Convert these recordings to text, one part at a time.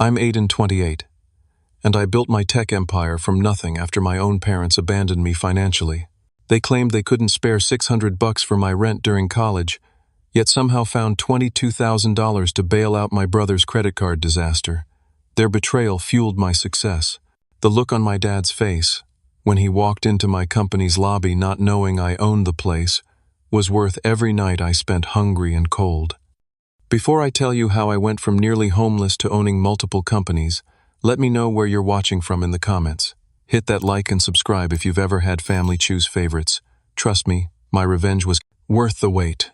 I'm Aiden, 28, and I built my tech empire from nothing after my own parents abandoned me financially. They claimed they couldn't spare $600 for my rent during college, yet somehow found $22,000 to bail out my brother's credit card disaster. Their betrayal fueled my success. The look on my dad's face, when he walked into my company's lobby not knowing I owned the place, was worth every night I spent hungry and cold. Before I tell you how I went from nearly homeless to owning multiple companies, let me know where you're watching from in the comments. Hit that like and subscribe if you've ever had family choose favorites. Trust me, my revenge was worth the wait.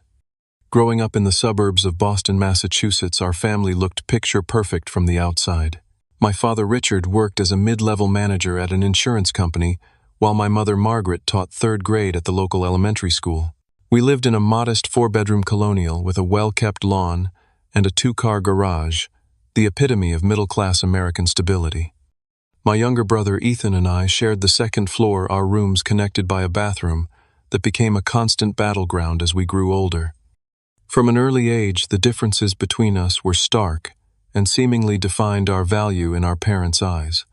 Growing up in the suburbs of Boston, Massachusetts, our family looked picture perfect from the outside. My father Richard worked as a mid-level manager at an insurance company, while my mother Margaret taught third grade at the local elementary school. We lived in a modest four-bedroom colonial with a well-kept lawn and a two-car garage, the epitome of middle-class American stability. My younger brother Ethan and I shared the second floor, our rooms connected by a bathroom that became a constant battleground as we grew older. From an early age, the differences between us were stark and seemingly defined our value in our parents' eyes.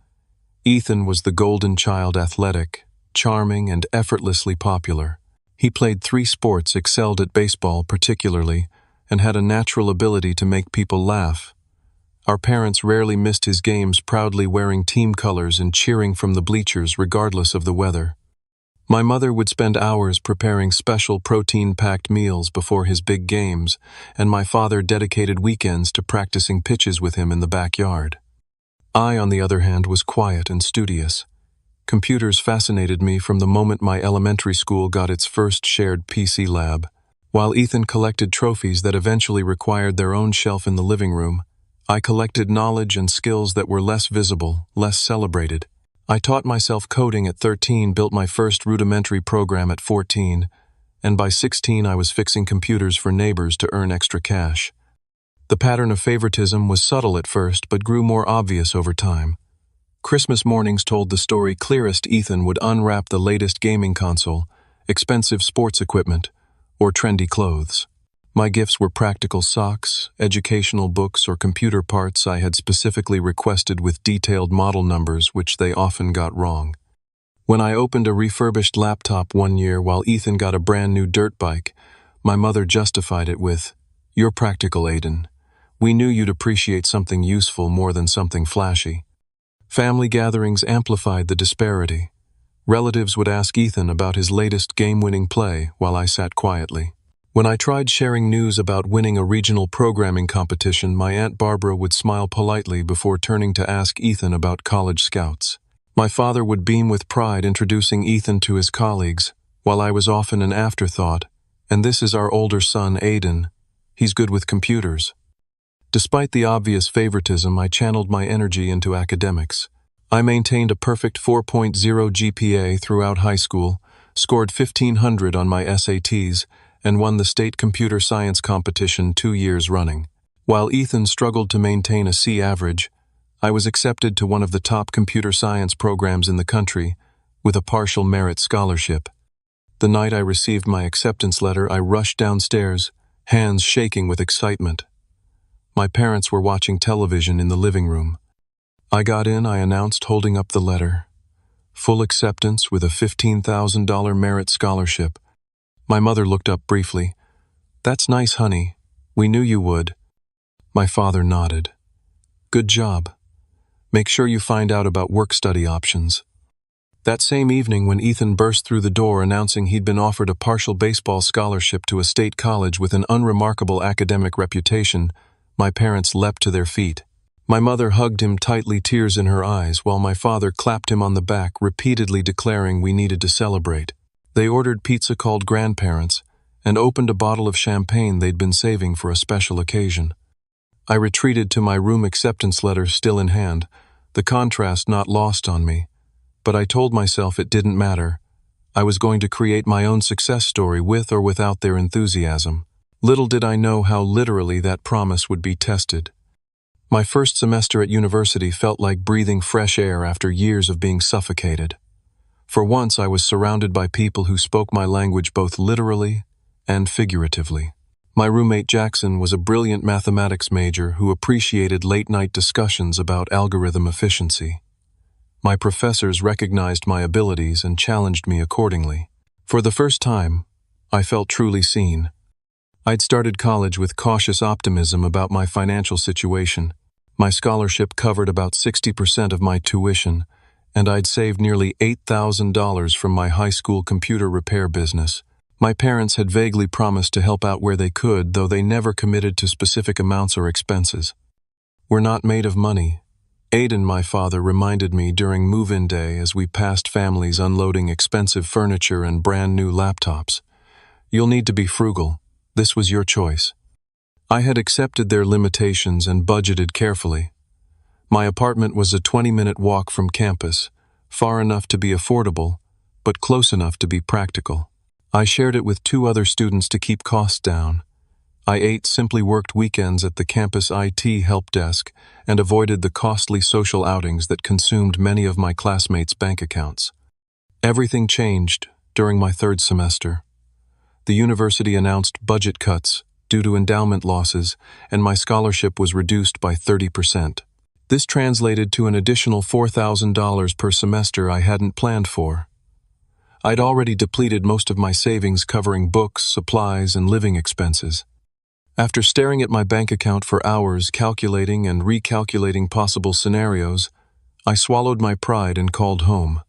Ethan was the golden child, athletic, charming, and effortlessly popular. He played 3 sports, excelled at baseball particularly, and had a natural ability to make people laugh. Our parents rarely missed his games, proudly wearing team colors and cheering from the bleachers regardless of the weather. My mother would spend hours preparing special protein-packed meals before his big games, and my father dedicated weekends to practicing pitches with him in the backyard. I, on the other hand, was quiet and studious. Computers fascinated me from the moment my elementary school got its first shared PC lab. While Ethan collected trophies that eventually required their own shelf in the living room, I collected knowledge and skills that were less visible, less celebrated. I taught myself coding at 13, built my first rudimentary program at 14, and by 16 I was fixing computers for neighbors to earn extra cash. The pattern of favoritism was subtle at first, but grew more obvious over time. Christmas mornings told the story clearest. Ethan would unwrap the latest gaming console, expensive sports equipment, or trendy clothes. My gifts were practical socks, educational books, or computer parts I had specifically requested with detailed model numbers, which they often got wrong. When I opened a refurbished laptop one year while Ethan got a brand new dirt bike, my mother justified it with, "You're practical, Aiden. We knew you'd appreciate something useful more than something flashy." Family gatherings amplified the disparity. Relatives would ask Ethan about his latest game-winning play while I sat quietly. When I tried sharing news about winning a regional programming competition, my Aunt Barbara would smile politely before turning to ask Ethan about college scouts. My father would beam with pride introducing Ethan to his colleagues, while I was often an afterthought. "And this is our older son, Aiden. He's good with computers." Despite the obvious favoritism, I channeled my energy into academics. I maintained a perfect 4.0 GPA throughout high school, scored 1,500 on my SATs, and won the state computer science competition 2 years running. While Ethan struggled to maintain a C average, I was accepted to one of the top computer science programs in the country, with a partial merit scholarship. The night I received my acceptance letter, I rushed downstairs, hands shaking with excitement. My parents were watching television in the living room. I got in, I announced, holding up the letter. Full acceptance with a $15,000 merit scholarship. My mother looked up briefly. "That's nice, honey. We knew you would." My father nodded. "Good job. Make sure you find out about work-study options." That same evening, when Ethan burst through the door announcing he'd been offered a partial baseball scholarship to a state college with an unremarkable academic reputation, my parents leapt to their feet. My mother hugged him tightly, tears in her eyes, while my father clapped him on the back, repeatedly declaring we needed to celebrate. They ordered pizza called Grandparents and opened a bottle of champagne they'd been saving for a special occasion. I retreated to my room, acceptance letter still in hand, the contrast not lost on me. But I told myself it didn't matter. I was going to create my own success story with or without their enthusiasm. Little did I know how literally that promise would be tested. My first semester at university felt like breathing fresh air after years of being suffocated. For once, I was surrounded by people who spoke my language both literally and figuratively. My roommate Jackson was a brilliant mathematics major who appreciated late-night discussions about algorithm efficiency. My professors recognized my abilities and challenged me accordingly. For the first time, I felt truly seen. I'd started college with cautious optimism about my financial situation. My scholarship covered about 60% of my tuition, and I'd saved nearly $8,000 from my high school computer repair business. My parents had vaguely promised to help out where they could, though they never committed to specific amounts or expenses. "We're not made of money," Aiden, my father, reminded me during move-in day as we passed families unloading expensive furniture and brand new laptops. "You'll need to be frugal. This was your choice." I had accepted their limitations and budgeted carefully. My apartment was a 20-minute walk from campus, far enough to be affordable, but close enough to be practical. I shared it with 2 other students to keep costs down. I simply worked weekends at the campus IT help desk and avoided the costly social outings that consumed many of my classmates' bank accounts. Everything changed during my 3rd semester. The university announced budget cuts due to endowment losses, and my scholarship was reduced by 30%. This translated to an additional $4,000 per semester I hadn't planned for. I'd already depleted most of my savings covering books, supplies, and living expenses. After staring at my bank account for hours, calculating and recalculating possible scenarios, I swallowed my pride and called home.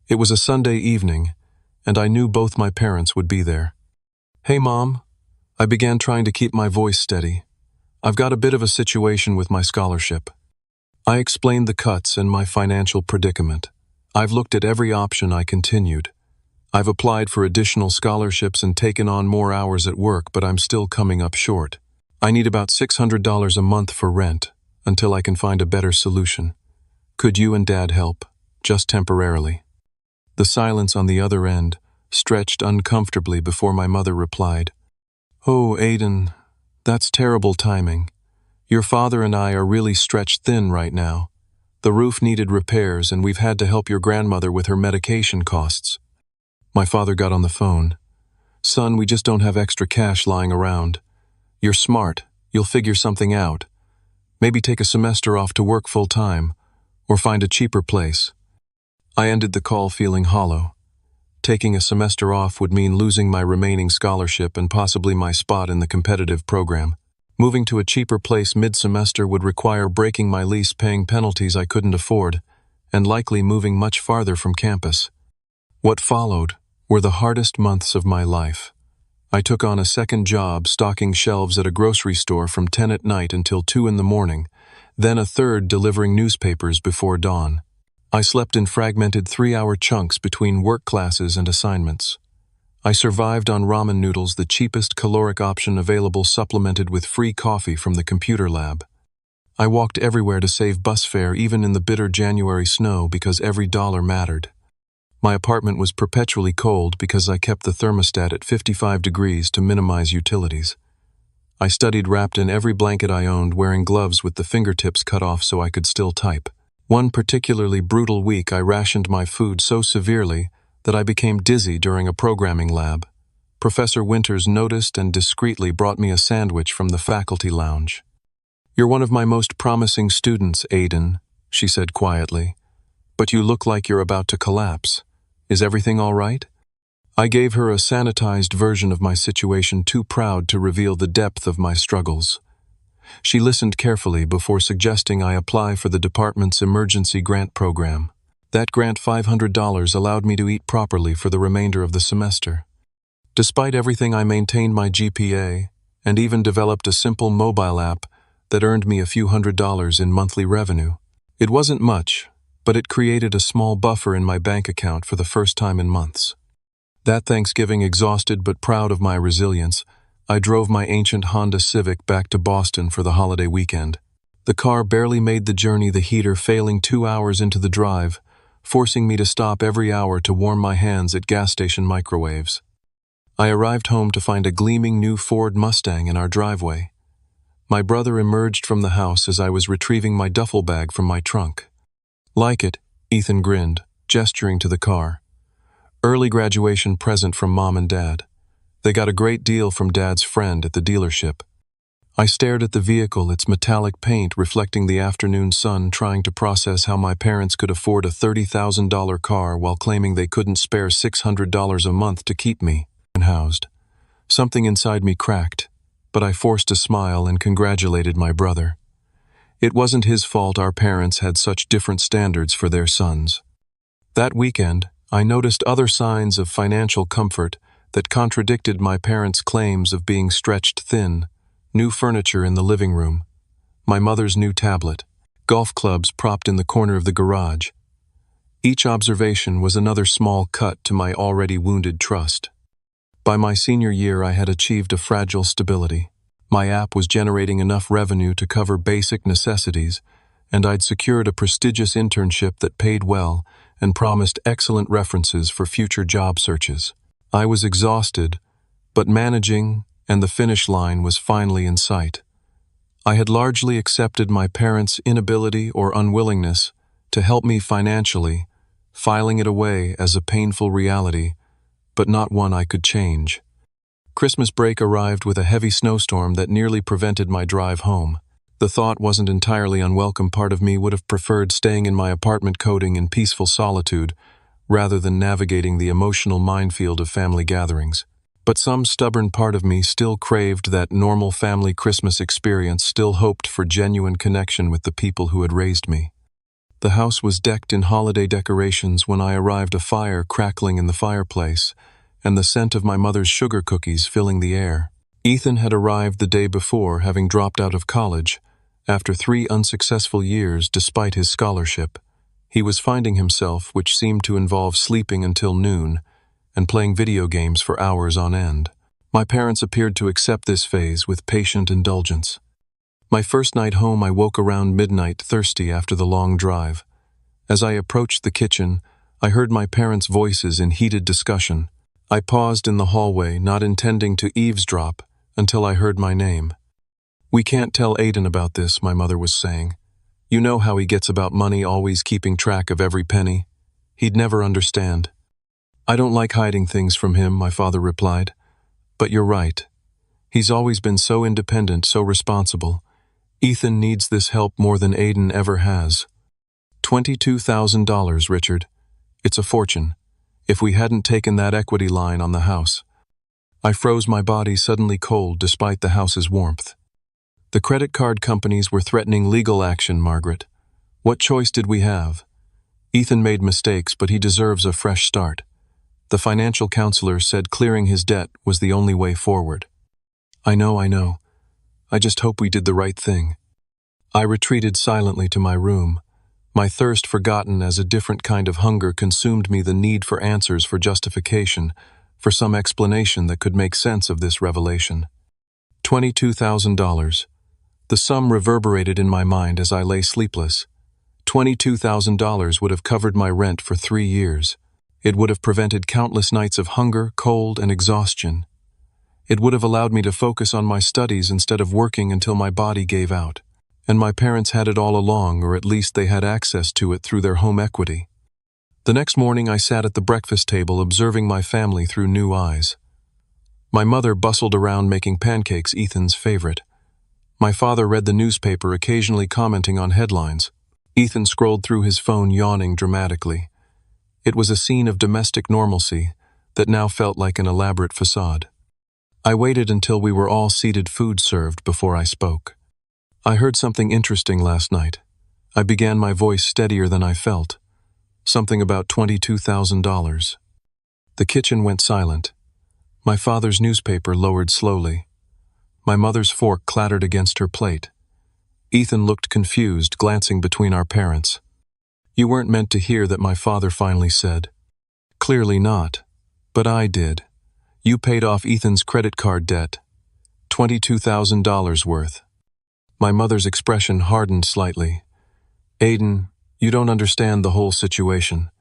It was a Sunday evening, and I knew both my parents would be there. "Hey, Mom," I began, trying to keep my voice steady. "I've got a bit of a situation with my scholarship." I explained the cuts and my financial predicament. "I've looked at every option," I continued. "I've applied for additional scholarships and taken on more hours at work, but I'm still coming up short. I need about $600 a month for rent, until I can find a better solution. Could you and Dad help, just temporarily?" The silence on the other end stretched uncomfortably before my mother replied, "Oh, Aiden, that's terrible timing. Your father and I are really stretched thin right now. The roof needed repairs, and we've had to help your grandmother with her medication costs." My father got on the phone. "Son, we just don't have extra cash lying around. You're smart. You'll figure something out. Maybe take a semester off to work full-time, or find a cheaper place." I ended the call feeling hollow. Taking a semester off would mean losing my remaining scholarship and possibly my spot in the competitive program. Moving to a cheaper place mid-semester would require breaking my lease, paying penalties I couldn't afford, and likely moving much farther from campus. What followed were the hardest months of my life. I took on a second job stocking shelves at a grocery store from 10 at night until 2 in the morning, then a third delivering newspapers before dawn. I slept in fragmented 3-hour chunks between work classes and assignments. I survived on ramen noodles, the cheapest caloric option available, supplemented with free coffee from the computer lab. I walked everywhere to save bus fare, even in the bitter January snow, because every dollar mattered. My apartment was perpetually cold because I kept the thermostat at 55 degrees to minimize utilities. I studied wrapped in every blanket I owned, wearing gloves with the fingertips cut off so I could still type. One particularly brutal week, I rationed my food so severely that I became dizzy during a programming lab. Professor Winters noticed and discreetly brought me a sandwich from the faculty lounge. "You're one of my most promising students, Aiden," she said quietly, "but you look like you're about to collapse. Is everything all right?" I gave her a sanitized version of my situation, too proud to reveal the depth of my struggles. She listened carefully before suggesting I apply for the department's emergency grant program. That grant, $500, allowed me to eat properly for the remainder of the semester. Despite everything, I maintained my GPA and even developed a simple mobile app that earned me a few $100s in monthly revenue. It wasn't much, but it created a small buffer in my bank account for the first time in months. That Thanksgiving, exhausted but proud of my resilience, I drove my ancient Honda Civic back to Boston for the holiday weekend. The car barely made the journey, the heater failing 2 hours into the drive, forcing me to stop every hour to warm my hands at gas station microwaves. I arrived home to find a gleaming new Ford Mustang in our driveway. My brother emerged from the house as I was retrieving my duffel bag from my trunk. "Like it?" Ethan grinned, gesturing to the car. "Early graduation present from Mom and Dad. They got a great deal from Dad's friend at the dealership. I stared at the vehicle, its metallic paint reflecting the afternoon sun, trying to process how my parents could afford a $30,000 car while claiming they couldn't spare $600 a month to keep me housed. Something inside me cracked, but I forced a smile and congratulated my brother. It wasn't his fault our parents had such different standards for their sons. That weekend, I noticed other signs of financial comfort that contradicted my parents' claims of being stretched thin. New furniture in the living room, my mother's new tablet, golf clubs propped in the corner of the garage. Each observation was another small cut to my already wounded trust. By my senior year, I had achieved a fragile stability. My app was generating enough revenue to cover basic necessities, and I'd secured a prestigious internship that paid well and promised excellent references for future job searches. I was exhausted, but managing and the finish line was finally in sight. I had largely accepted my parents' inability or unwillingness to help me financially, filing it away as a painful reality, but not one I could change. Christmas break arrived with a heavy snowstorm that nearly prevented my drive home. The thought wasn't entirely unwelcome. Part of me would have preferred staying in my apartment coding in peaceful solitude rather than navigating the emotional minefield of family gatherings. But some stubborn part of me still craved that normal family Christmas experience, still hoped for genuine connection with the people who had raised me. The house was decked in holiday decorations when I arrived, a fire crackling in the fireplace, and the scent of my mother's sugar cookies filling the air. Ethan had arrived the day before, having dropped out of college. After 3 unsuccessful years despite his scholarship, he was finding himself, which seemed to involve sleeping until noon, and playing video games for hours on end. My parents appeared to accept this phase with patient indulgence. My first night home, I woke around midnight, thirsty after the long drive. As I approached the kitchen, I heard my parents' voices in heated discussion. I paused in the hallway, not intending to eavesdrop, until I heard my name. "We can't tell Aiden about this," my mother was saying. "You know how he gets about money, always keeping track of every penny. He'd never understand." "I don't like hiding things from him," my father replied. "But you're right. He's always been so independent, so responsible. Ethan needs this help more than Aiden ever has." $22,000, Richard. It's a fortune. If we hadn't taken that equity line on the house. I froze, my body suddenly cold despite the house's warmth. The credit card companies were threatening legal action, Margaret. What choice did we have? Ethan made mistakes, but he deserves a fresh start. The financial counselor said clearing his debt was the only way forward. I know. I just hope we did the right thing. I retreated silently to my room. My thirst, forgotten as a different kind of hunger, consumed me, the need for answers, for justification, for some explanation that could make sense of this revelation. $22,000. The sum reverberated in my mind as I lay sleepless. $22,000 would have covered my rent for 3 years. It would have prevented countless nights of hunger, cold, and exhaustion. It would have allowed me to focus on my studies instead of working until my body gave out. And my parents had it all along, or at least they had access to it through their home equity. The next morning I sat at the breakfast table observing my family through new eyes. My mother bustled around making pancakes, Ethan's favorite. My father read the newspaper, occasionally commenting on headlines. Ethan scrolled through his phone, yawning dramatically. It was a scene of domestic normalcy that now felt like an elaborate facade. I waited until we were all seated, food served, before I spoke. "I heard something interesting last night." I began, my voice steadier than I felt. "Something about $22,000. The kitchen went silent. My father's newspaper lowered slowly. My mother's fork clattered against her plate. Ethan looked confused, glancing between our parents. "You weren't meant to hear that," my father finally said. "Clearly not. But I did. You paid off Ethan's credit card debt. $22,000 worth." My mother's expression hardened slightly. "Aiden, you don't understand the whole situation.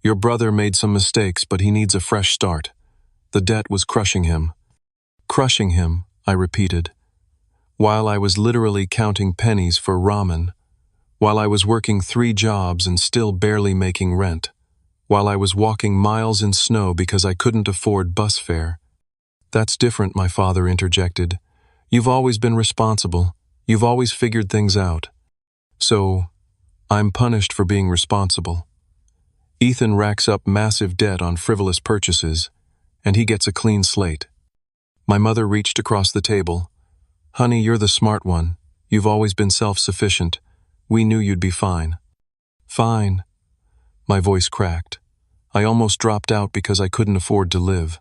Your brother made some mistakes, but he needs a fresh start. The debt was crushing him." "Crushing him," I repeated. While I was literally counting pennies for ramen, while I was working 3 jobs and still barely making rent, while I was walking miles in snow because I couldn't afford bus fare. "That's different," my father interjected. "You've always been responsible. You've always figured things out." "So, I'm punished for being responsible. Ethan racks up massive debt on frivolous purchases, and he gets a clean slate." My mother reached across the table. "Honey, you're the smart one. You've always been self-sufficient. We knew you'd be fine." "Fine." My voice cracked. I almost dropped out because I couldn't afford to live.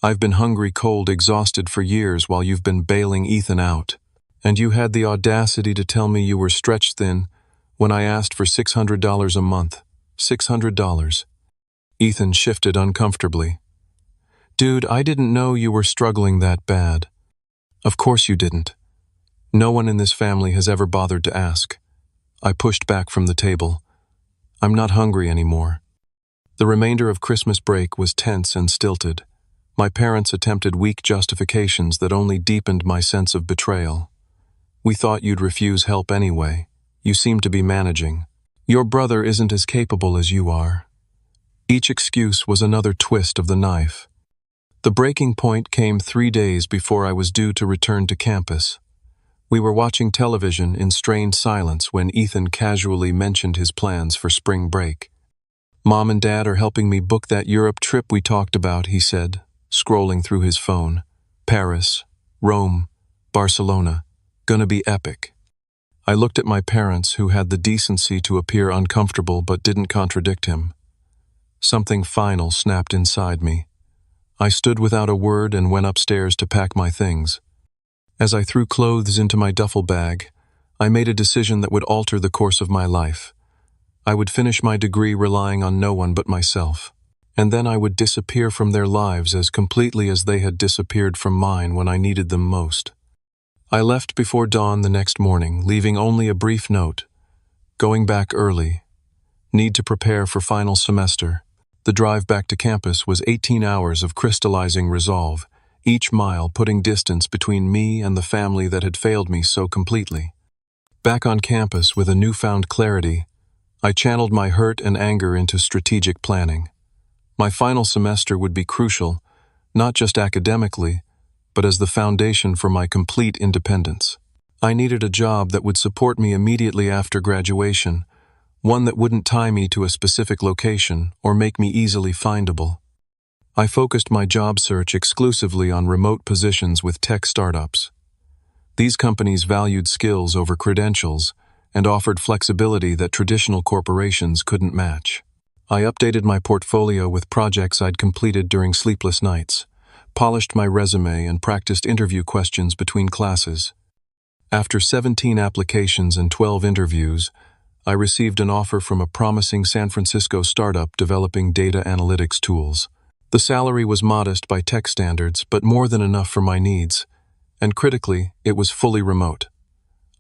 "I've been hungry, cold, exhausted for years while you've been bailing Ethan out. And you had the audacity to tell me you were stretched thin when I asked for $600 a month. $600. Ethan shifted uncomfortably. "Dude, I didn't know you were struggling that bad." "Of course you didn't. No one in this family has ever bothered to ask." I pushed back from the table. "I'm not hungry anymore." The remainder of Christmas break was tense and stilted. My parents attempted weak justifications that only deepened my sense of betrayal. "We thought you'd refuse help anyway. You seem to be managing. Your brother isn't as capable as you are." Each excuse was another twist of the knife. The breaking point came 3 days before I was due to return to campus. We were watching television in strained silence when Ethan casually mentioned his plans for spring break. "Mom and Dad are helping me book that Europe trip we talked about," he said, scrolling through his phone. "Paris, Rome, Barcelona. Gonna be epic." I looked at my parents, who had the decency to appear uncomfortable but didn't contradict him. Something final snapped inside me. I stood without a word and went upstairs to pack my things. As I threw clothes into my duffel bag, I made a decision that would alter the course of my life. I would finish my degree relying on no one but myself, and then I would disappear from their lives as completely as they had disappeared from mine when I needed them most. I left before dawn the next morning, leaving only a brief note. "Going back early. Need to prepare for final semester." The drive back to campus was 18 hours of crystallizing resolve, each mile putting distance between me and the family that had failed me so completely. Back on campus with a newfound clarity, I channeled my hurt and anger into strategic planning. My final semester would be crucial, not just academically, but as the foundation for my complete independence. I needed a job that would support me immediately after graduation, one that wouldn't tie me to a specific location or make me easily findable. I focused my job search exclusively on remote positions with tech startups. These companies valued skills over credentials and offered flexibility that traditional corporations couldn't match. I updated my portfolio with projects I'd completed during sleepless nights, polished my resume, and practiced interview questions between classes. After 17 applications and 12 interviews, I received an offer from a promising San Francisco startup developing data analytics tools. The salary was modest by tech standards, but more than enough for my needs, and critically, it was fully remote.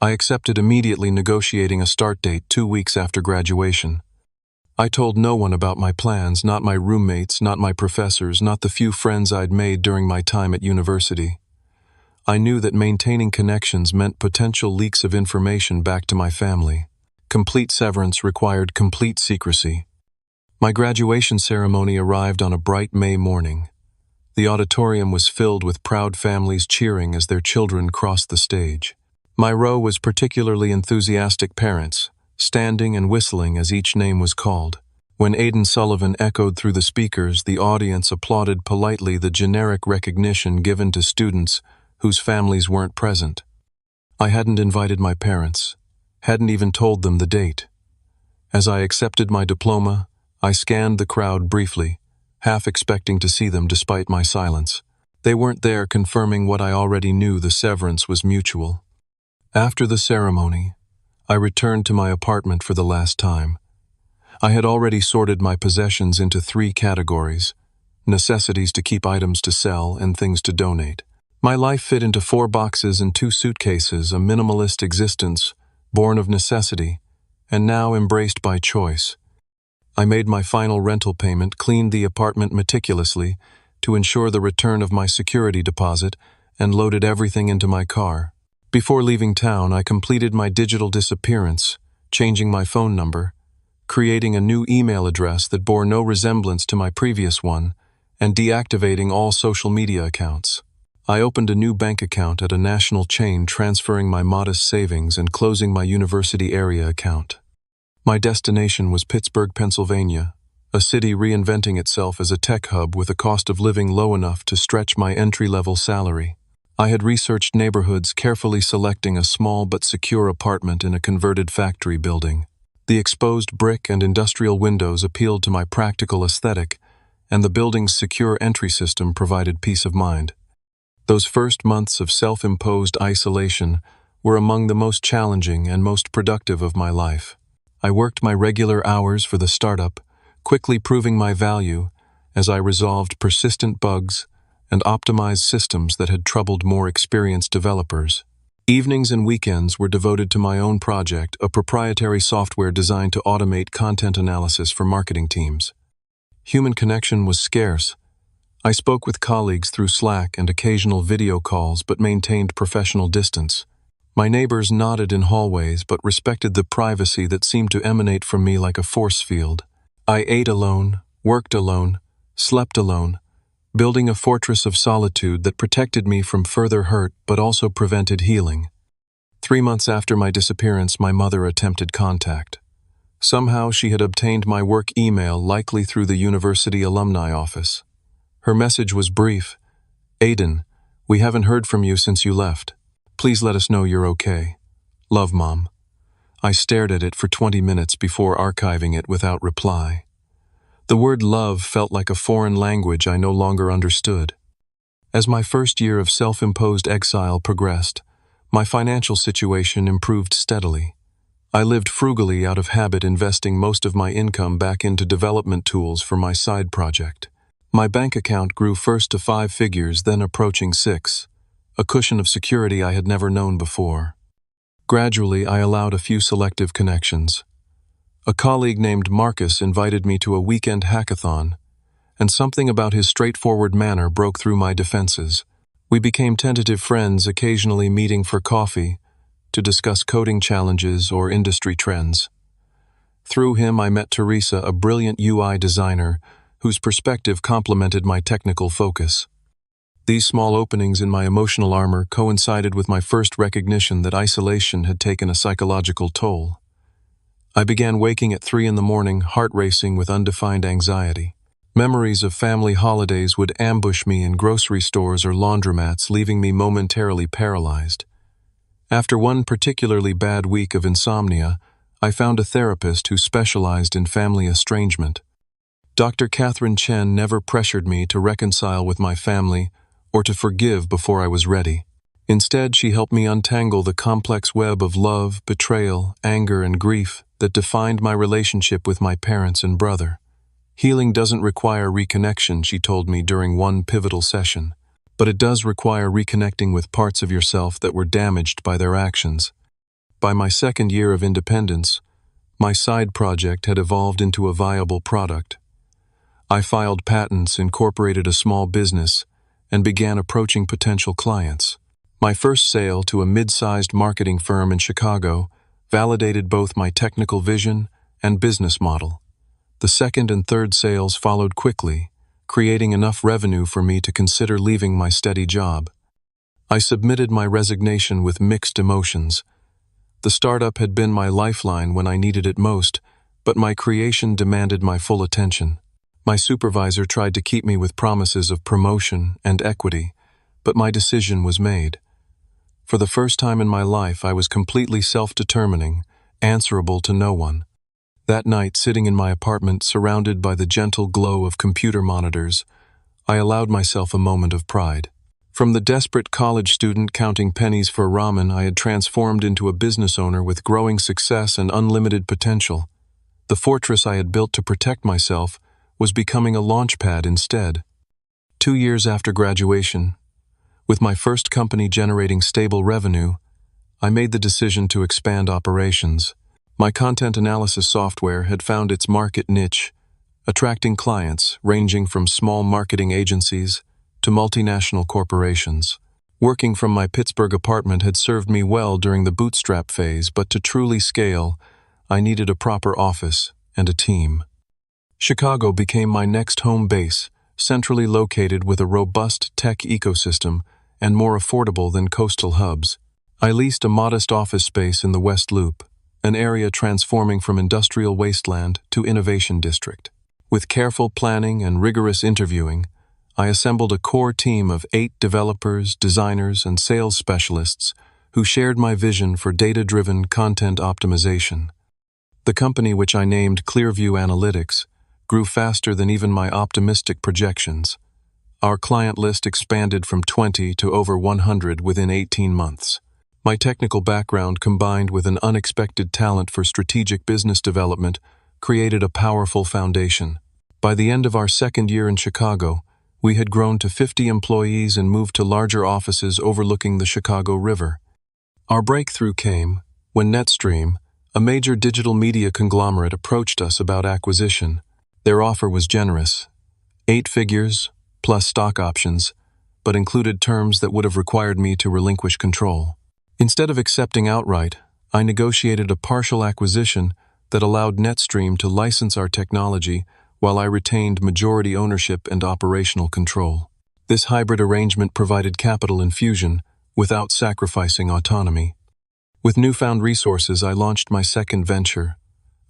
I accepted immediately, negotiating a start date 2 weeks after graduation. I told no one about my plans, not my roommates, not my professors, not the few friends I'd made during my time at university. I knew that maintaining connections meant potential leaks of information back to my family. Complete severance required complete secrecy. My graduation ceremony arrived on a bright May morning. The auditorium was filled with proud families cheering as their children crossed the stage. My row was particularly enthusiastic parents, standing and whistling as each name was called. When Aidan Sullivan echoed through the speakers, the audience applauded politely, the generic recognition given to students whose families weren't present. I hadn't invited my parents, hadn't even told them the date. As I accepted my diploma, I scanned the crowd briefly, half expecting to see them despite my silence. They weren't there, confirming what I already knew: the severance was mutual. After the ceremony, I returned to my apartment for the last time. I had already sorted my possessions into 3 categories: necessities to keep, items to sell, and things to donate. My life fit into 4 boxes and 2 suitcases, a minimalist existence, born of necessity, and now embraced by choice. I made my final rental payment, cleaned the apartment meticulously to ensure the return of my security deposit, and loaded everything into my car. Before leaving town, I completed my digital disappearance, changing my phone number, creating a new email address that bore no resemblance to my previous one, and deactivating all social media accounts. I opened a new bank account at a national chain, transferring my modest savings and closing my university area account. My destination was Pittsburgh, Pennsylvania, a city reinventing itself as a tech hub with a cost of living low enough to stretch my entry-level salary. I had researched neighborhoods, carefully selecting a small but secure apartment in a converted factory building. The exposed brick and industrial windows appealed to my practical aesthetic, and the building's secure entry system provided peace of mind. Those first months of self-imposed isolation were among the most challenging and most productive of my life. I worked my regular hours for the startup, quickly proving my value as I resolved persistent bugs and optimized systems that had troubled more experienced developers. Evenings and weekends were devoted to my own project, a proprietary software designed to automate content analysis for marketing teams. Human connection was scarce. I spoke with colleagues through Slack and occasional video calls but maintained professional distance. My neighbors nodded in hallways but respected the privacy that seemed to emanate from me like a force field. I ate alone, worked alone, slept alone, building a fortress of solitude that protected me from further hurt but also prevented healing. 3 months after my disappearance, my mother attempted contact. Somehow she had obtained my work email, likely through the university alumni office. Her message was brief. "Aiden, we haven't heard from you since you left. Please let us know you're okay. Love, Mom." I stared at it for 20 minutes before archiving it without reply. The word love felt like a foreign language I no longer understood. As my first year of self-imposed exile progressed, my financial situation improved steadily. I lived frugally out of habit, investing most of my income back into development tools for my side project. My bank account grew first to 5 figures, then approaching 6, a cushion of security I had never known before. Gradually, I allowed a few selective connections. A colleague named Marcus invited me to a weekend hackathon, and something about his straightforward manner broke through my defenses. We became tentative friends, occasionally meeting for coffee to discuss coding challenges or industry trends. Through him, I met Teresa, a brilliant UI designer whose perspective complemented my technical focus. These small openings in my emotional armor coincided with my first recognition that isolation had taken a psychological toll. I began waking at 3 in the morning, heart racing with undefined anxiety. Memories of family holidays would ambush me in grocery stores or laundromats, leaving me momentarily paralyzed. After one particularly bad week of insomnia, I found a therapist who specialized in family estrangement. Dr. Catherine Chen never pressured me to reconcile with my family or to forgive before I was ready. Instead, she helped me untangle the complex web of love, betrayal, anger, and grief that defined my relationship with my parents and brother. Healing doesn't require reconnection, she told me during one pivotal session, but it does require reconnecting with parts of yourself that were damaged by their actions. By my second year of independence, my side project had evolved into a viable product. I filed patents, incorporated a small business, and began approaching potential clients. My first sale to a mid-sized marketing firm in Chicago validated both my technical vision and business model. The second and third sales followed quickly, creating enough revenue for me to consider leaving my steady job. I submitted my resignation with mixed emotions. The startup had been my lifeline when I needed it most, but my creation demanded my full attention. My supervisor tried to keep me with promises of promotion and equity, but my decision was made. For the first time in my life, I was completely self-determining, answerable to no one. That night, sitting in my apartment, surrounded by the gentle glow of computer monitors, I allowed myself a moment of pride. From the desperate college student counting pennies for ramen, I had transformed into a business owner with growing success and unlimited potential. The fortress I had built to protect myself was becoming a launchpad instead. 2 years after graduation, with my first company generating stable revenue, I made the decision to expand operations. My content analysis software had found its market niche, attracting clients ranging from small marketing agencies to multinational corporations. Working from my Pittsburgh apartment had served me well during the bootstrap phase, but to truly scale, I needed a proper office and a team. Chicago became my next home base, centrally located with a robust tech ecosystem and more affordable than coastal hubs. I leased a modest office space in the West Loop, an area transforming from industrial wasteland to innovation district. With careful planning and rigorous interviewing, I assembled a core team of 8 developers, designers, and sales specialists who shared my vision for data-driven content optimization. The company, which I named Clearview Analytics, grew faster than even my optimistic projections. Our client list expanded from 20 to over 100 within 18 months. My technical background, combined with an unexpected talent for strategic business development, created a powerful foundation. By the end of our second year in Chicago, we had grown to 50 employees and moved to larger offices overlooking the Chicago River. Our breakthrough came when NetStream, a major digital media conglomerate, approached us about acquisition. Their offer was generous, 8 figures plus stock options, but included terms that would have required me to relinquish control. Instead of accepting outright, I negotiated a partial acquisition that allowed NetStream to license our technology while I retained majority ownership and operational control. This hybrid arrangement provided capital infusion without sacrificing autonomy. With newfound resources, I launched my second venture,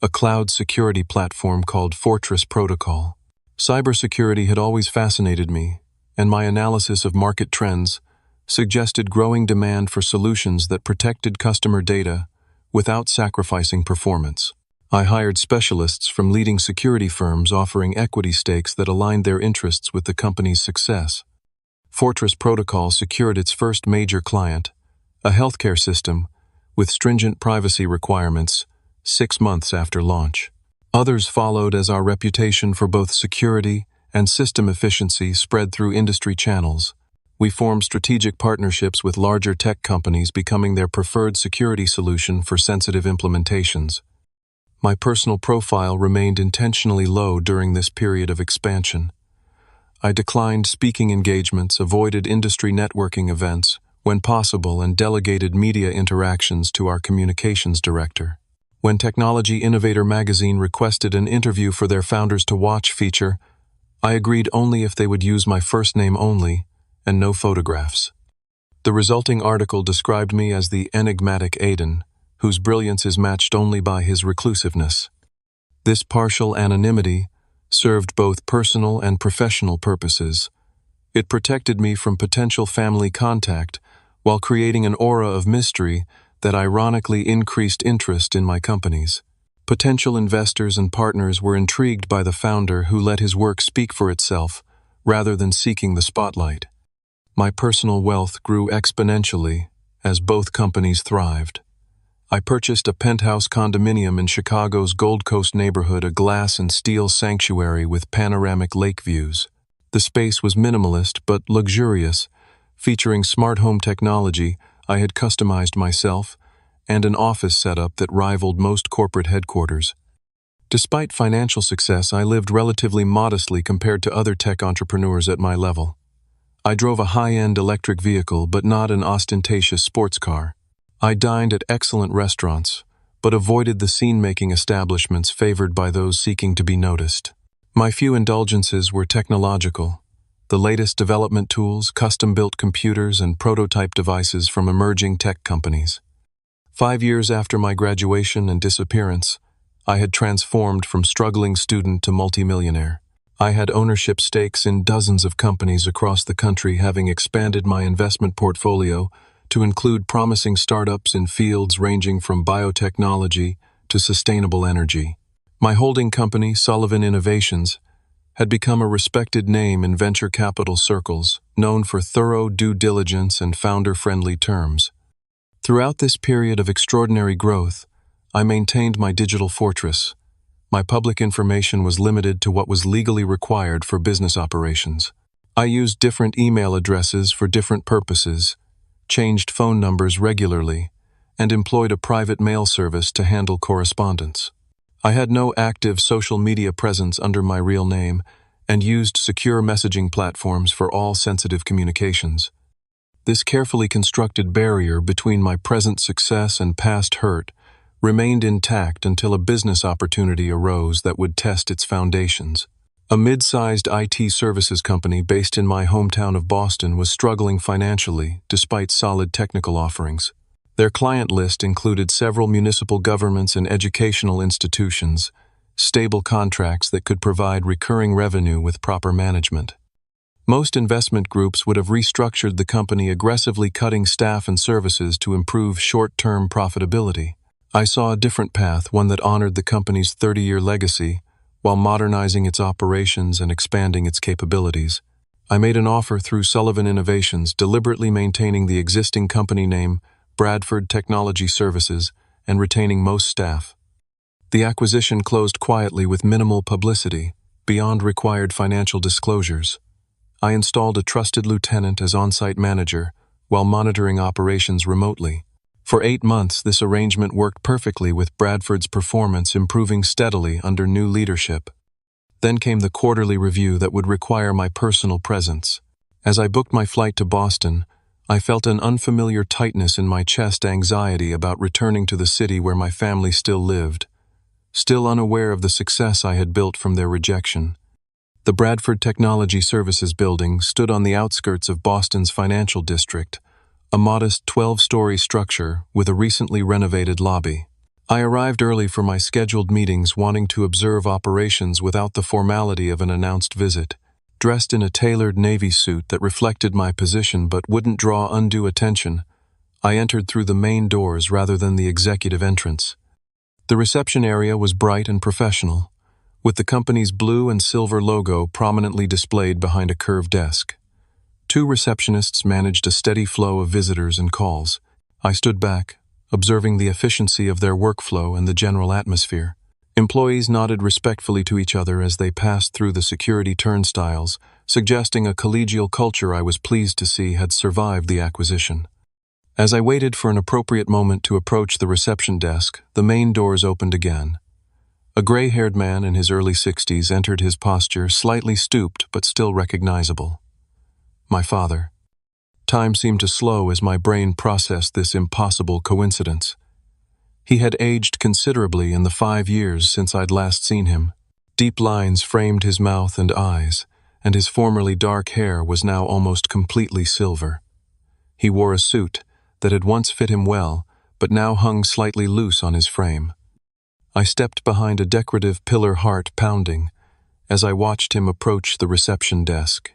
a cloud security platform called Fortress Protocol. Cybersecurity had always fascinated me, and my analysis of market trends suggested growing demand for solutions that protected customer data without sacrificing performance. I hired specialists from leading security firms offering equity stakes that aligned their interests with the company's success. Fortress Protocol secured its first major client, a healthcare system with stringent privacy requirements, 6 months after launch. Others followed as our reputation for both security and system efficiency spread through industry channels. We formed strategic partnerships with larger tech companies, becoming their preferred security solution for sensitive implementations. My personal profile remained intentionally low during this period of expansion. I declined speaking engagements, avoided industry networking events when possible, and delegated media interactions to our communications director. When Technology Innovator magazine requested an interview for their Founders to Watch feature, I agreed only if they would use my first name only and no photographs. The resulting article described me as the enigmatic Aiden, whose brilliance is matched only by his reclusiveness. This partial anonymity served both personal and professional purposes. It protected me from potential family contact while creating an aura of mystery that ironically increased interest in my companies. Potential investors and partners were intrigued by the founder, who let his work speak for itself rather than seeking the spotlight. My personal wealth grew exponentially as both companies thrived. I purchased a penthouse condominium in Chicago's Gold Coast neighborhood, a glass and steel sanctuary with panoramic lake views. The space was minimalist but luxurious, featuring smart home technology I had customized myself and an office setup that rivaled most corporate headquarters. Despite financial success, I lived relatively modestly compared to other tech entrepreneurs at my level. I drove a high-end electric vehicle, but not an ostentatious sports car. I dined at excellent restaurants, but avoided the scene-making establishments favored by those seeking to be noticed. My few indulgences were technological: the latest development tools, custom-built computers, and prototype devices from emerging tech companies. 5 years after my graduation and disappearance, I had transformed from struggling student to multimillionaire. I had ownership stakes in dozens of companies across the country, having expanded my investment portfolio to include promising startups in fields ranging from biotechnology to sustainable energy. My holding company, Sullivan Innovations, had become a respected name in venture capital circles, known for thorough due diligence and founder-friendly terms. Throughout this period of extraordinary growth, I maintained my digital fortress. My public information was limited to what was legally required for business operations. I used different email addresses for different purposes, changed phone numbers regularly, and employed a private mail service to handle correspondence. I had no active social media presence under my real name and used secure messaging platforms for all sensitive communications. This carefully constructed barrier between my present success and past hurt remained intact until a business opportunity arose that would test its foundations. A mid-sized IT services company based in my hometown of Boston was struggling financially despite solid technical offerings. Their client list included several municipal governments and educational institutions, stable contracts that could provide recurring revenue with proper management. Most investment groups would have restructured the company, aggressively cutting staff and services to improve short-term profitability. I saw a different path, one that honored the company's 30-year legacy, while modernizing its operations and expanding its capabilities. I made an offer through Sullivan Innovations, deliberately maintaining the existing company name, Bradford Technology Services, and retaining most staff. The acquisition closed quietly with minimal publicity, beyond required financial disclosures. I installed a trusted lieutenant as on-site manager, while monitoring operations remotely. For 8 months, this arrangement worked perfectly, with Bradford's performance improving steadily under new leadership. Then came the quarterly review that would require my personal presence. As I booked my flight to Boston, I felt an unfamiliar tightness in my chest, anxiety about returning to the city where my family still lived, still unaware of the success I had built from their rejection. The Bradford Technology Services building stood on the outskirts of Boston's financial district, a modest 12-story structure with a recently renovated lobby. I arrived early for my scheduled meetings, wanting to observe operations without the formality of an announced visit. Dressed in a tailored navy suit that reflected my position but wouldn't draw undue attention, I entered through the main doors rather than the executive entrance. The reception area was bright and professional, with the company's blue and silver logo prominently displayed behind a curved desk. 2 receptionists managed a steady flow of visitors and calls. I stood back, observing the efficiency of their workflow and the general atmosphere. Employees nodded respectfully to each other as they passed through the security turnstiles, suggesting a collegial culture I was pleased to see had survived the acquisition. As I waited for an appropriate moment to approach the reception desk, the main doors opened again. A gray-haired man in his early 60s entered, his posture slightly stooped but still recognizable. My father. Time seemed to slow as my brain processed this impossible coincidence. He had aged considerably in the 5 years since I'd last seen him. Deep lines framed his mouth and eyes, and his formerly dark hair was now almost completely silver. He wore a suit that had once fit him well, but now hung slightly loose on his frame. I stepped behind a decorative pillar, heart pounding, as I watched him approach the reception desk.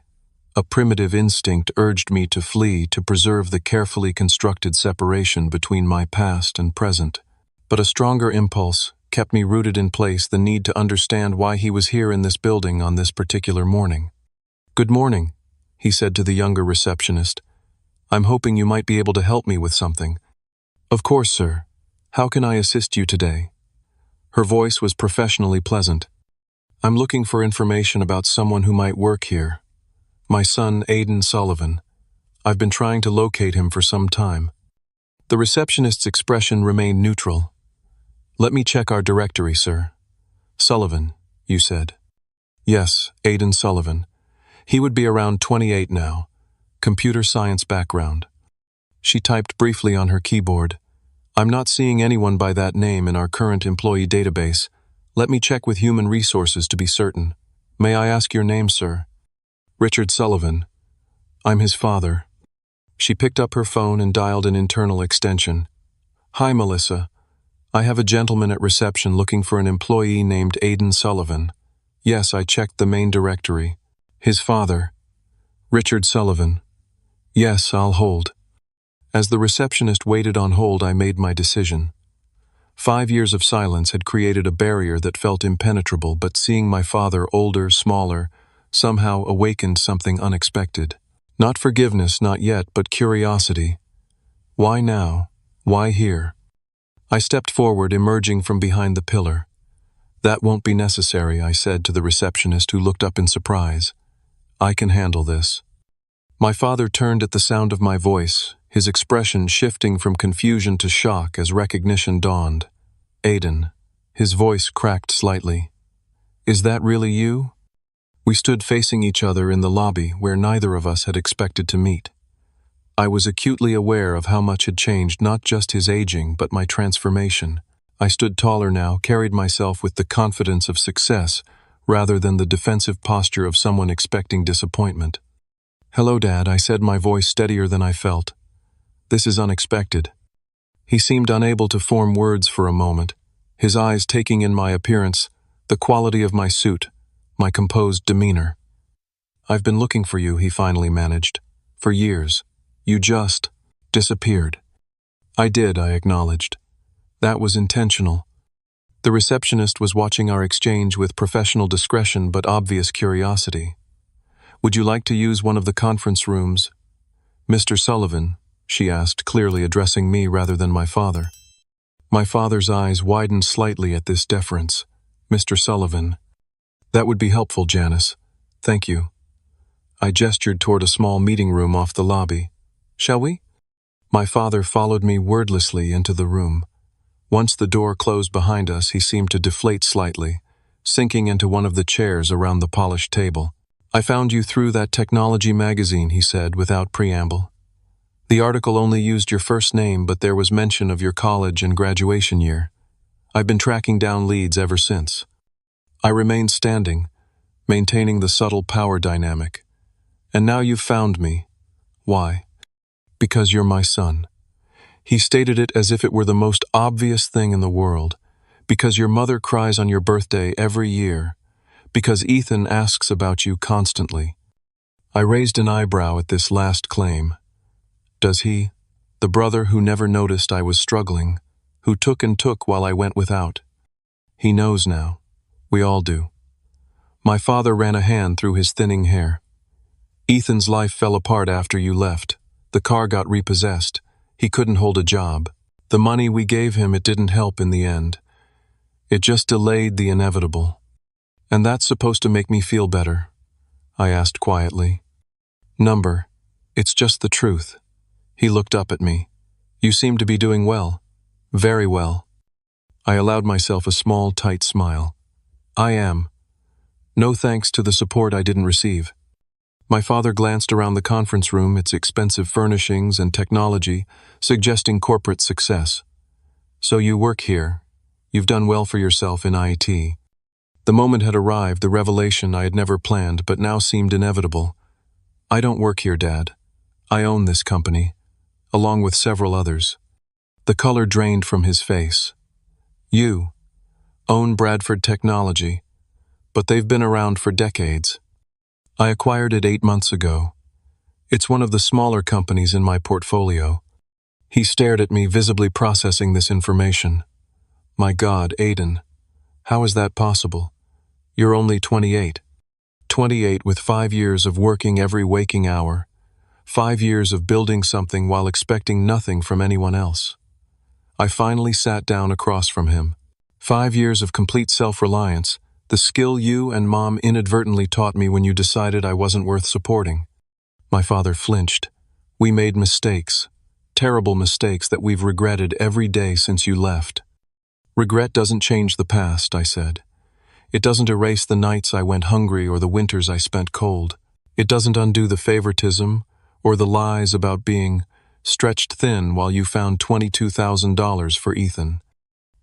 A primitive instinct urged me to flee, to preserve the carefully constructed separation between my past and present. But a stronger impulse kept me rooted in place, the need to understand why he was here in this building on this particular morning. "Good morning," he said to the younger receptionist. "I'm hoping you might be able to help me with something." "Of course, sir. How can I assist you today?" Her voice was professionally pleasant. "I'm looking for information about someone who might work here. My son, Aiden Sullivan. I've been trying to locate him for some time." The receptionist's expression remained neutral. "Let me check our directory, sir." "Sullivan, you said?" "Yes, Aiden Sullivan. He would be around 28 now. Computer science background." She typed briefly on her keyboard. "I'm not seeing anyone by that name in our current employee database. Let me check with Human Resources to be certain. May I ask your name, sir?" "Richard Sullivan. I'm his father." She picked up her phone and dialed an internal extension. "Hi, Melissa. I have a gentleman at reception looking for an employee named Aiden Sullivan. Yes, I checked the main directory. His father. Richard Sullivan. Yes, I'll hold." As the receptionist waited on hold, I made my decision. 5 years of silence had created a barrier that felt impenetrable, but seeing my father, older, smaller, somehow awakened something unexpected. Not forgiveness, not yet, but curiosity. Why now? Why here? I stepped forward, emerging from behind the pillar. "That won't be necessary," I said to the receptionist, who looked up in surprise. "I can handle this." My father turned at the sound of my voice, his expression shifting from confusion to shock as recognition dawned. "Aiden." His voice cracked slightly. "Is that really you?" We stood facing each other in the lobby where neither of us had expected to meet. I was acutely aware of how much had changed, not just his aging, but my transformation. I stood taller now, carried myself with the confidence of success, rather than the defensive posture of someone expecting disappointment. "Hello, Dad," I said, my voice steadier than I felt. "This is unexpected." He seemed unable to form words for a moment, his eyes taking in my appearance, the quality of my suit, my composed demeanor. "I've been looking for you," he finally managed. "For years. You just disappeared." "I did," I acknowledged. "That was intentional." The receptionist was watching our exchange with professional discretion but obvious curiosity. "Would you like to use one of the conference rooms?" "Mr. Sullivan," she asked, clearly addressing me rather than my father. My father's eyes widened slightly at this deference. "Mr. Sullivan." "That would be helpful, Janice. Thank you." I gestured toward a small meeting room off the lobby. "Shall we?" My father followed me wordlessly into the room. Once the door closed behind us, he seemed to deflate slightly, sinking into one of the chairs around the polished table. "I found you through that technology magazine," he said without preamble. "The article only used your first name, but there was mention of your college and graduation year. I've been tracking down leads ever since." I remained standing, maintaining the subtle power dynamic. "And now you've found me. Why?" "Because you're my son." He stated it as if it were the most obvious thing in the world. "Because your mother cries on your birthday every year. Because Ethan asks about you constantly." I raised an eyebrow at this last claim. Does he, the brother who never noticed I was struggling, who took and took while I went without? He knows now. We all do. My father ran a hand through his thinning hair. "Ethan's life fell apart after you left. The car got repossessed. He couldn't hold a job. The money we gave him, it didn't help in the end. It just delayed the inevitable." "And that's supposed to make me feel better?" I asked quietly. "Number, it's just the truth." He looked up at me. "You seem to be doing well. Very well." I allowed myself a small, tight smile. "I am. No thanks to the support I didn't receive." My father glanced around the conference room, its expensive furnishings and technology, suggesting corporate success. "So you work here. You've done well for yourself in IT." The moment had arrived, the revelation I had never planned but now seemed inevitable. "I don't work here, Dad. I own this company, along with several others." The color drained from his face. "You own Bradford Technology, but they've been around for decades. I acquired it 8 months ago. It's one of the smaller companies in my portfolio." He stared at me, visibly processing this information. "My God, Aiden, how is that possible? You're only 28. 28 with 5 years of working every waking hour. 5 years of building something while expecting nothing from anyone else." I finally sat down across from him. 5 years of complete self-reliance, the skill you and Mom inadvertently taught me when you decided I wasn't worth supporting. My father flinched. "We made mistakes. Terrible mistakes that we've regretted every day since you left." "Regret doesn't change the past," I said. "It doesn't erase the nights I went hungry or the winters I spent cold. It doesn't undo the favoritism or the lies about being stretched thin while you found $22,000 for Ethan."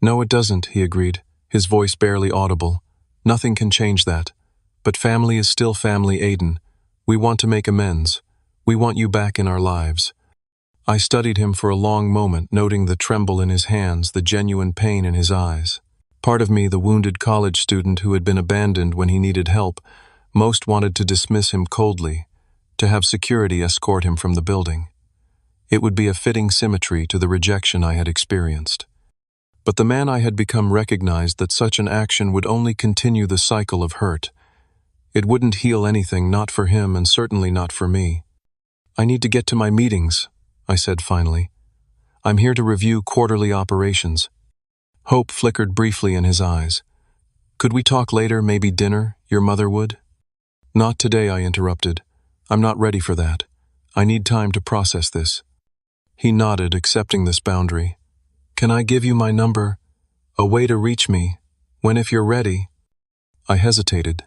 "No, it doesn't," he agreed, his voice barely audible. "Nothing can change that. But family is still family, Aiden. We want to make amends. We want you back in our lives." I studied him for a long moment, noting the tremble in his hands, the genuine pain in his eyes. Part of me, the wounded college student who had been abandoned when he needed help, most wanted to dismiss him coldly, to have security escort him from the building. It would be a fitting symmetry to the rejection I had experienced. But the man I had become recognized that such an action would only continue the cycle of hurt. It wouldn't heal anything, not for him and certainly not for me. "I need to get to my meetings," I said finally. "I'm here to review quarterly operations." Hope flickered briefly in his eyes. "Could we talk later, maybe dinner? Your mother would?" "Not today," I interrupted. "I'm not ready for that. I need time to process this." He nodded, accepting this boundary. "Can I give you my number? A way to reach me, when if you're ready?" I hesitated,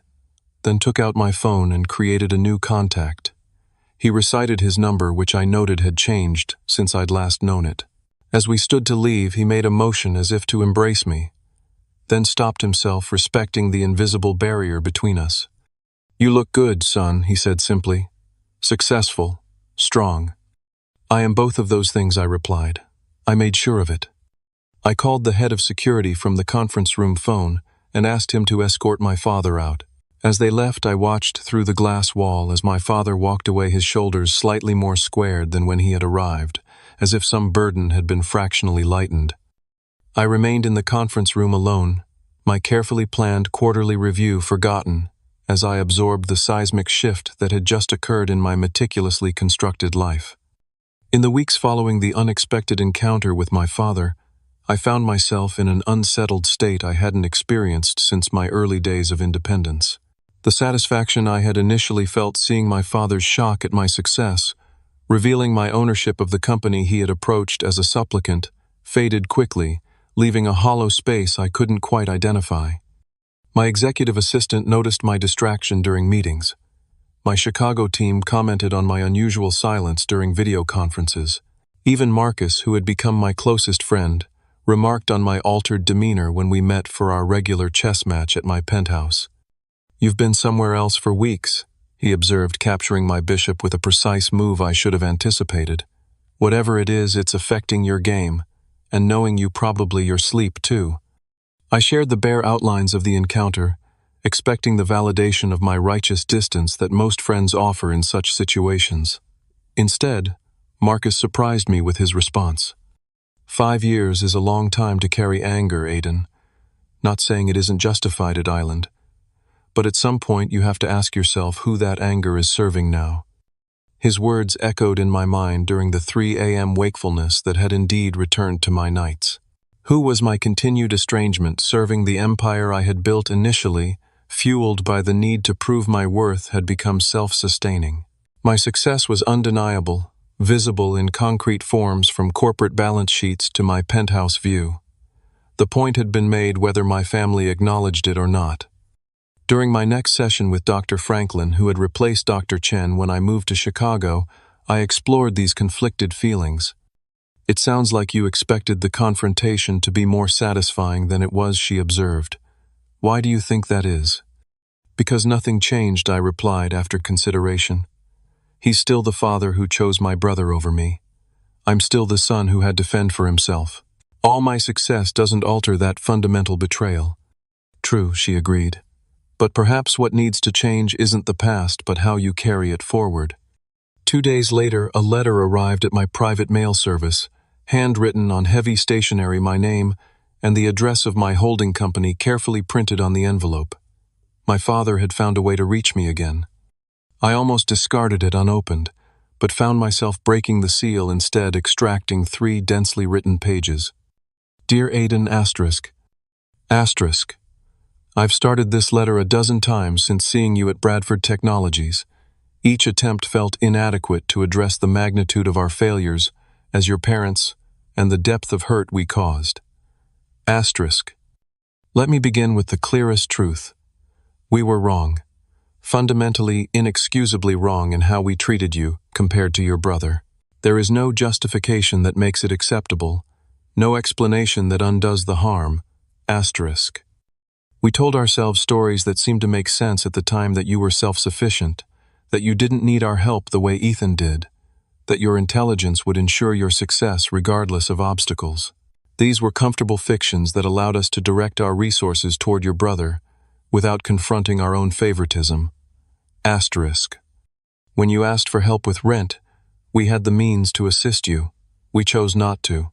then took out my phone and created a new contact. He recited his number, which I noted had changed since I'd last known it. As we stood to leave, he made a motion as if to embrace me. then stopped himself, respecting the invisible barrier between us. "You look good, son," he said simply. "Successful, strong." "I am both of those things," I replied. I made sure of it. I called the head of security from the conference room phone and asked him to escort my father out. As they left, I watched through the glass wall as my father walked away, his shoulders slightly more squared than when he had arrived, as if some burden had been fractionally lightened. I remained in the conference room alone, my carefully planned quarterly review forgotten, as I absorbed the seismic shift that had just occurred in my meticulously constructed life. In the weeks following the unexpected encounter with my father, I found myself in an unsettled state I hadn't experienced since my early days of independence. The satisfaction I had initially felt seeing my father's shock at my success, revealing my ownership of the company he had approached as a supplicant, faded quickly, leaving a hollow space I couldn't quite identify. My executive assistant noticed my distraction during meetings. My Chicago team commented on my unusual silence during video conferences. Even Marcus, who had become my closest friend, remarked on my altered demeanor when we met for our regular chess match at my penthouse. "You've been somewhere else for weeks," he observed, capturing my bishop with a precise move I should have anticipated. "Whatever it is, it's affecting your game, and knowing you probably your sleep too." I shared the bare outlines of the encounter, expecting the validation of my righteous distance that most friends offer in such situations. Instead, Marcus surprised me with his response. 5 years is a long time to carry anger, Aiden. Not saying it isn't justified at Island, but at some point you have to ask yourself who that anger is serving now. His words echoed in my mind during the 3 a.m. wakefulness that had indeed returned to my nights. Who was my continued estrangement serving the empire I had built initially, fueled by the need to prove my worth, had become self-sustaining? My success was undeniable, visible in concrete forms from corporate balance sheets to my penthouse view. The point had been made whether my family acknowledged it or not. During my next session with Dr. Franklin, who had replaced Dr. Chen when I moved to Chicago, I explored these conflicted feelings. "It sounds like you expected the confrontation to be more satisfying than it was," she observed. "Why do you think that is?" "Because nothing changed," I replied after consideration. "He's still the father who chose my brother over me. I'm still the son who had to fend for himself. All my success doesn't alter that fundamental betrayal." "True," she agreed. "But perhaps what needs to change isn't the past, but how you carry it forward." 2 days later, a letter arrived at my private mail service, handwritten on heavy stationery, my name and the address of my holding company carefully printed on the envelope. My father had found a way to reach me again. I almost discarded it unopened, but found myself breaking the seal, instead extracting 3 densely written pages. "Dear Aiden asterisk. I've started this letter a dozen times since seeing you at Bradford Technologies. Each attempt felt inadequate to address the magnitude of our failures as your parents and the depth of hurt we caused. Asterisk. Let me begin with the clearest truth. We were wrong. Fundamentally, inexcusably wrong in how we treated you compared to your brother. There is no justification that makes it acceptable, no explanation that undoes the harm. Asterisk. We told ourselves stories that seemed to make sense at the time, that you were self-sufficient, that you didn't need our help the way Ethan did, that your intelligence would ensure your success regardless of obstacles. These were comfortable fictions that allowed us to direct our resources toward your brother without confronting our own favoritism. Asterisk. When you asked for help with rent, we had the means to assist you. We chose not to.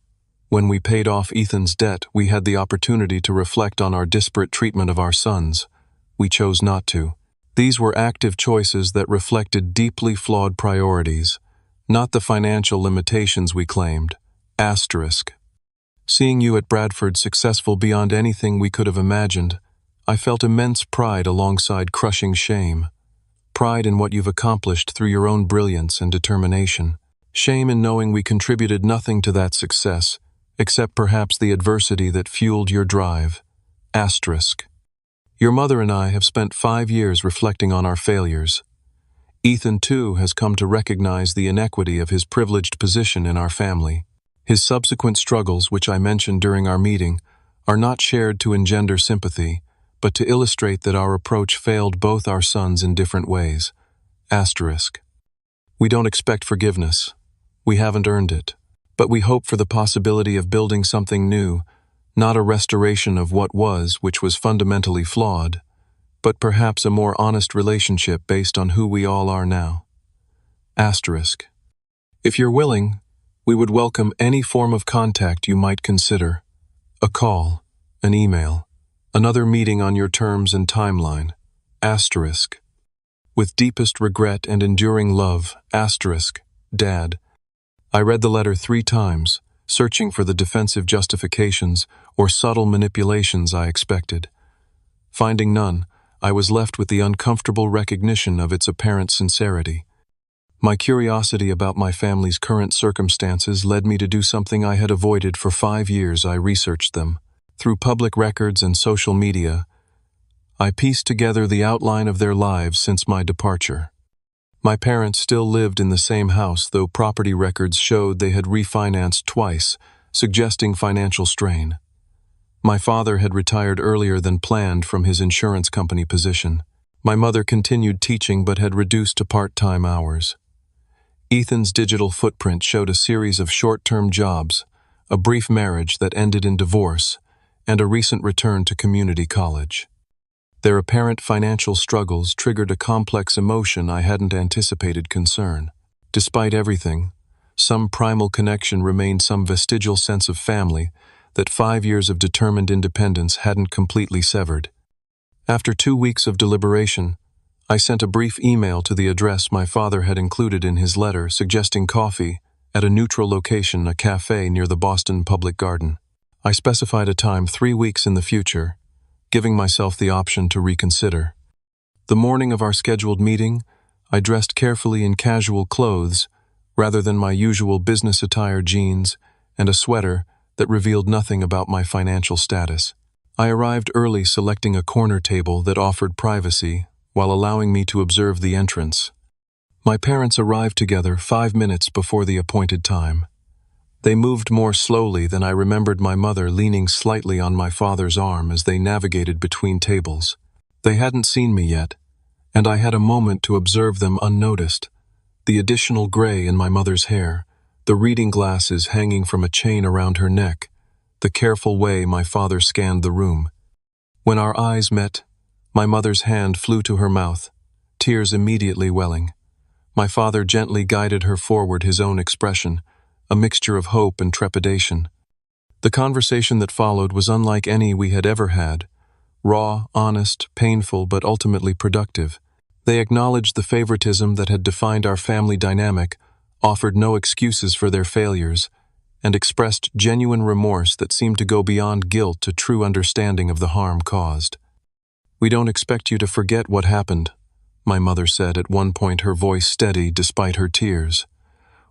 When we paid off Ethan's debt, we had the opportunity to reflect on our disparate treatment of our sons. We chose not to. These were active choices that reflected deeply flawed priorities, not the financial limitations we claimed. Asterisk. Seeing you at Bradford successful beyond anything we could have imagined, I felt immense pride alongside crushing shame. Pride in what you've accomplished through your own brilliance and determination. Shame in knowing we contributed nothing to that success, except perhaps the adversity that fueled your drive. Asterisk. Your mother and I have spent 5 years reflecting on our failures. Ethan, too, has come to recognize the inequity of his privileged position in our family. His subsequent struggles, which I mentioned during our meeting, are not shared to engender sympathy, but to illustrate that our approach failed both our sons in different ways. Asterisk. We don't expect forgiveness. We haven't earned it. But we hope for the possibility of building something new, not a restoration of what was, which was fundamentally flawed, but perhaps a more honest relationship based on who we all are now. Asterisk. If you're willing, we would welcome any form of contact you might consider. A call, an email, another meeting on your terms and timeline. Asterisk. With deepest regret and enduring love, asterisk, Dad. I read the letter 3 times, searching for the defensive justifications or subtle manipulations I expected. Finding none, I was left with the uncomfortable recognition of its apparent sincerity. My curiosity about my family's current circumstances led me to do something I had avoided for 5 years. I researched them. Through public records and social media, I pieced together the outline of their lives since my departure. My parents still lived in the same house, though property records showed they had refinanced twice, suggesting financial strain. My father had retired earlier than planned from his insurance company position. My mother continued teaching but had reduced to part-time hours. Ethan's digital footprint showed a series of short-term jobs, a brief marriage that ended in divorce, and a recent return to community college. Their apparent financial struggles triggered a complex emotion I hadn't anticipated: concern. Despite everything, some primal connection remained, some vestigial sense of family that 5 years of determined independence hadn't completely severed. After 2 weeks of deliberation, I sent a brief email to the address my father had included in his letter, suggesting coffee at a neutral location, a cafe near the Boston Public Garden. I specified a time 3 weeks in the future, giving myself the option to reconsider. The morning of our scheduled meeting, I dressed carefully in casual clothes rather than my usual business attire: jeans and a sweater that revealed nothing about my financial status. I arrived early, selecting a corner table that offered privacy while allowing me to observe the entrance. My parents arrived together 5 minutes before the appointed time. They moved more slowly than I remembered, my mother leaning slightly on my father's arm as they navigated between tables. They hadn't seen me yet, and I had a moment to observe them unnoticed. The additional gray in my mother's hair, the reading glasses hanging from a chain around her neck, the careful way my father scanned the room. When our eyes met, my mother's hand flew to her mouth, tears immediately welling. My father gently guided her forward, his own expression a mixture of hope and trepidation. The conversation that followed was unlike any we had ever had, raw, honest, painful, but ultimately productive. They acknowledged the favoritism that had defined our family dynamic, offered no excuses for their failures, and expressed genuine remorse that seemed to go beyond guilt to true understanding of the harm caused. "We don't expect you to forget what happened," my mother said at one point, her voice steady despite her tears.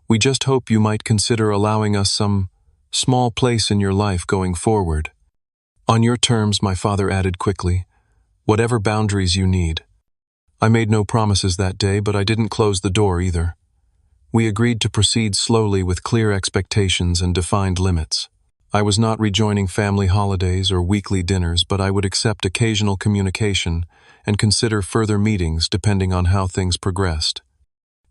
"We just hope you might consider allowing us some small place in your life going forward. On your terms," my father added quickly, "whatever boundaries you need." I made no promises that day, but I didn't close the door either. We agreed to proceed slowly with clear expectations and defined limits. I was not rejoining family holidays or weekly dinners, but I would accept occasional communication and consider further meetings depending on how things progressed.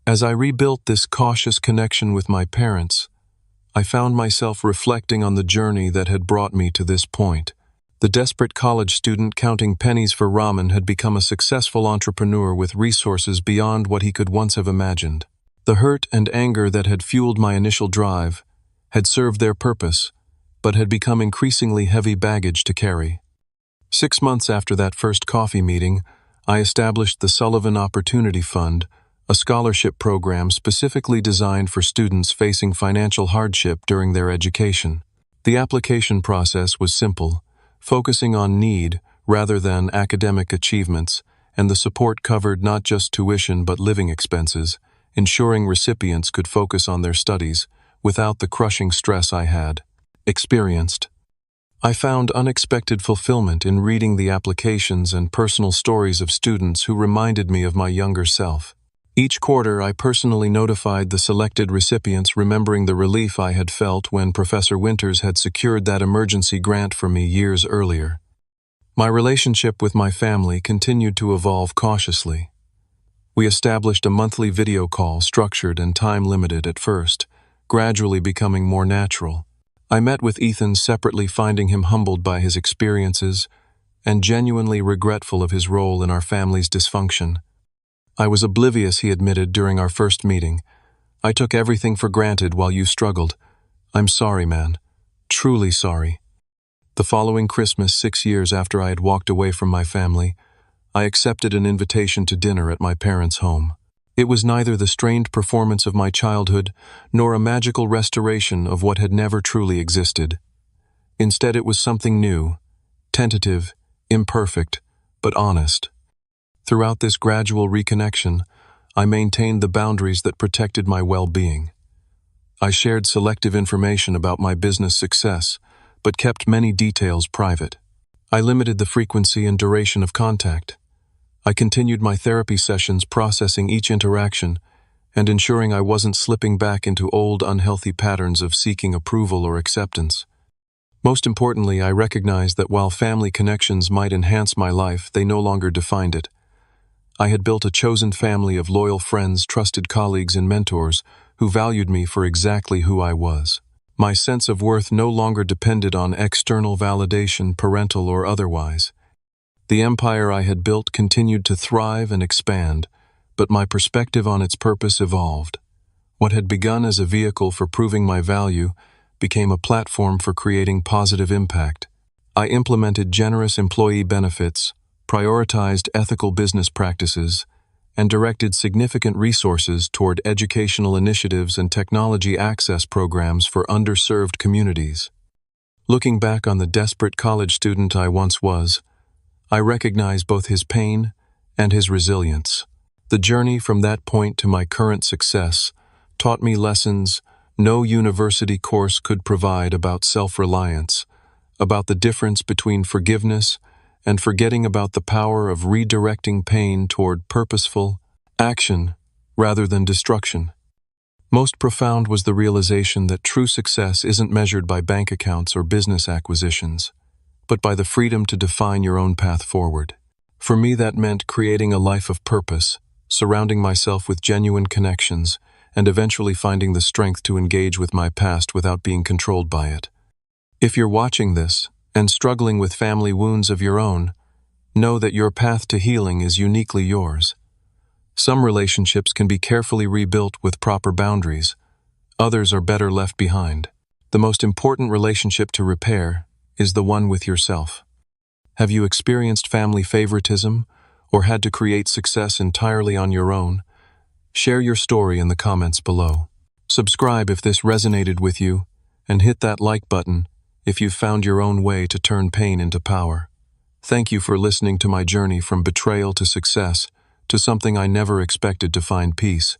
As I rebuilt this cautious connection with my parents, I found myself reflecting on the journey that had brought me to this point. The desperate college student counting pennies for ramen had become a successful entrepreneur with resources beyond what he could once have imagined. The hurt and anger that had fueled my initial drive had served their purpose, but had become increasingly heavy baggage to carry. 6 months after that first coffee meeting, I established the Sullivan Opportunity Fund, a scholarship program specifically designed for students facing financial hardship during their education. The application process was simple, focusing on need rather than academic achievements, and the support covered not just tuition but living expenses, ensuring recipients could focus on their studies without the crushing stress I had experienced. I found unexpected fulfillment in reading the applications and personal stories of students who reminded me of my younger self. Each quarter, I personally notified the selected recipients, remembering the relief I had felt when Professor Winters had secured that emergency grant for me years earlier. My relationship with my family continued to evolve cautiously. We established a monthly video call, structured and time-limited at first, gradually becoming more natural. I met with Ethan separately, finding him humbled by his experiences and genuinely regretful of his role in our family's dysfunction. I was oblivious, he admitted during our first meeting. I took everything for granted while you struggled. I'm sorry, man. Truly sorry. The following Christmas, 6 years after I had walked away from my family, I accepted an invitation to dinner at my parents' home. It was neither the strained performance of my childhood nor a magical restoration of what had never truly existed. Instead, it was something new, tentative, imperfect, but honest. Throughout this gradual reconnection, I maintained the boundaries that protected my well-being. I shared selective information about my business success, but kept many details private. I limited the frequency and duration of contact. I continued my therapy sessions, processing each interaction and ensuring I wasn't slipping back into old, unhealthy patterns of seeking approval or acceptance. Most importantly, I recognized that while family connections might enhance my life, they no longer defined it. I had built a chosen family of loyal friends, trusted colleagues, and mentors who valued me for exactly who I was. My sense of worth no longer depended on external validation, parental or otherwise. The empire I had built continued to thrive and expand, but my perspective on its purpose evolved. What had begun as a vehicle for proving my value became a platform for creating positive impact. I implemented generous employee benefits, prioritized ethical business practices, and directed significant resources toward educational initiatives and technology access programs for underserved communities. Looking back on the desperate college student I once was, I recognize both his pain and his resilience. The journey from that point to my current success taught me lessons no university course could provide about self-reliance, about the difference between forgiveness and forgetting, about the power of redirecting pain toward purposeful action rather than destruction. Most profound was the realization that true success isn't measured by bank accounts or business acquisitions, but by the freedom to define your own path forward. For me, that meant creating a life of purpose, surrounding myself with genuine connections, and eventually finding the strength to engage with my past without being controlled by it. If you're watching this and struggling with family wounds of your own, know that your path to healing is uniquely yours. Some relationships can be carefully rebuilt with proper boundaries. Others are better left behind. The most important relationship to repair is the one with yourself. Have you experienced family favoritism or had to create success entirely on your own? Share your story in the comments below. Subscribe if this resonated with you, and hit that like button if you've found your own way to turn pain into power. Thank you for listening to my journey from betrayal to success, to something I never expected to find peace.